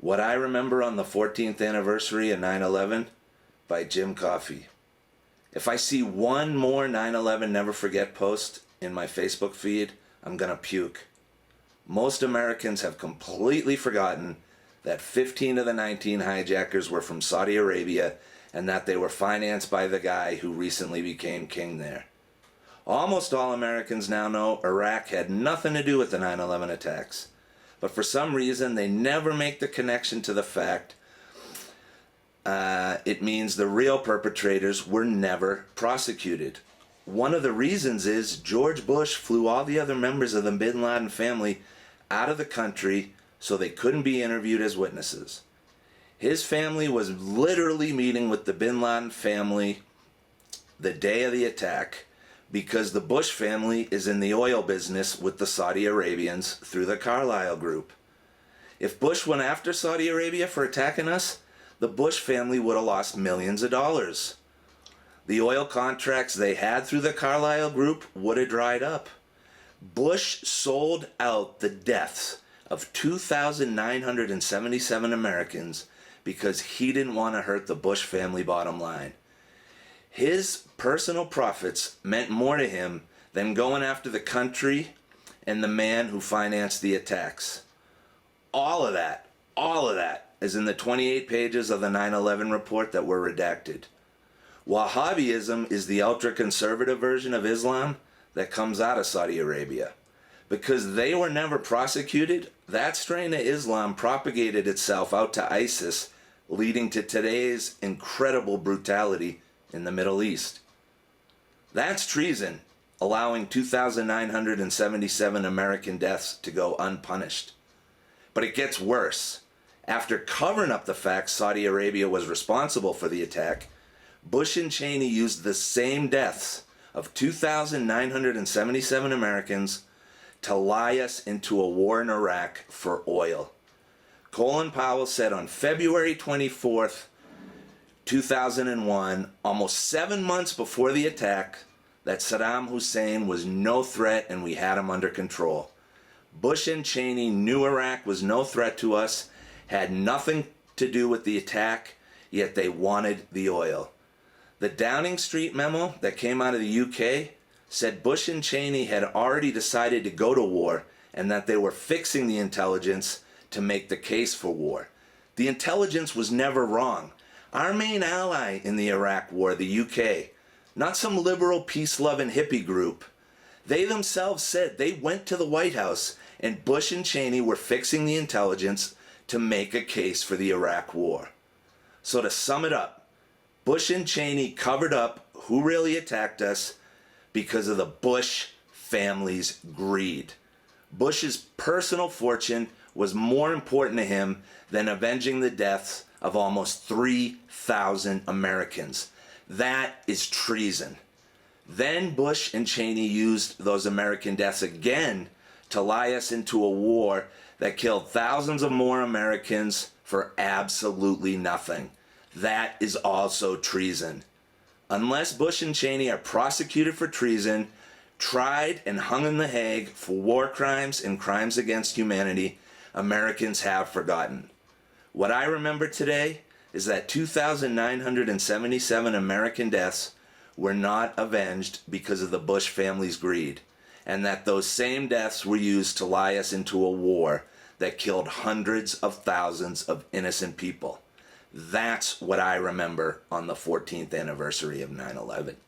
What I Remember on the 14th Anniversary of 9/11 by Jim Coffey. If I see one more 9/11 Never Forget post in my Facebook feed, I'm gonna puke. Most Americans have completely forgotten that 15 of the 19 hijackers were from Saudi Arabia and that they were financed by the guy who recently became king there. Almost all Americans now know Iraq had nothing to do with the 9/11 attacks. But for some reason, they never make the connection to the fact it means the real perpetrators were never prosecuted. One of the reasons is George Bush flew all the other members of the Bin Laden family out of the country so they couldn't be interviewed as witnesses. His family was literally meeting with the Bin Laden family the day of the attack because the Bush family is in the oil business with the Saudi Arabians through the Carlyle Group. If Bush went after Saudi Arabia for attacking us, the Bush family would have lost millions of dollars. The oil contracts they had through the Carlyle Group would have dried up. Bush sold out the deaths of 2,977 Americans because he didn't want to hurt the Bush family bottom line. His personal profits meant more to him than going after the country and the man who financed the attacks. All of that is in the 28 pages of the 9/11 report that were redacted. Wahhabism is the ultra-conservative version of Islam that comes out of Saudi Arabia. Because they were never prosecuted, that strain of Islam propagated itself out to ISIS, leading to today's incredible brutality in the Middle East. That's treason, allowing 2,977 American deaths to go unpunished. But it gets worse. After covering up the fact Saudi Arabia was responsible for the attack, Bush and Cheney used the same deaths of 2,977 Americans to lie us into a war in Iraq for oil. Colin Powell said on February 24th, 2001, almost 7 months before the attack, that Saddam Hussein was no threat and we had him under control. Bush and Cheney knew Iraq was no threat to us, had nothing to do with the attack, yet they wanted the oil. The Downing Street Memo that came out of the UK said Bush and Cheney had already decided to go to war and that they were fixing the intelligence to make the case for war. The intelligence was never wrong. Our main ally in the Iraq war, the UK, not some liberal peace-loving hippie group. They themselves said they went to the White House and Bush and Cheney were fixing the intelligence to make a case for the Iraq war. So to sum it up, Bush and Cheney covered up who really attacked us because of the Bush family's greed. Bush's personal fortune was more important to him than avenging the deaths of almost 3,000 Americans. That is treason. Then Bush and Cheney used those American deaths again to lie us into a war that killed thousands of more Americans for absolutely nothing. That is also treason. Unless Bush and Cheney are prosecuted for treason, tried and hung in The Hague for war crimes and crimes against humanity, Americans have forgotten. What I remember today is that 2,977 American deaths were not avenged because of the Bush family's greed, and that those same deaths were used to lie us into a war that killed hundreds of thousands of innocent people. That's what I remember on the 14th anniversary of 9/11.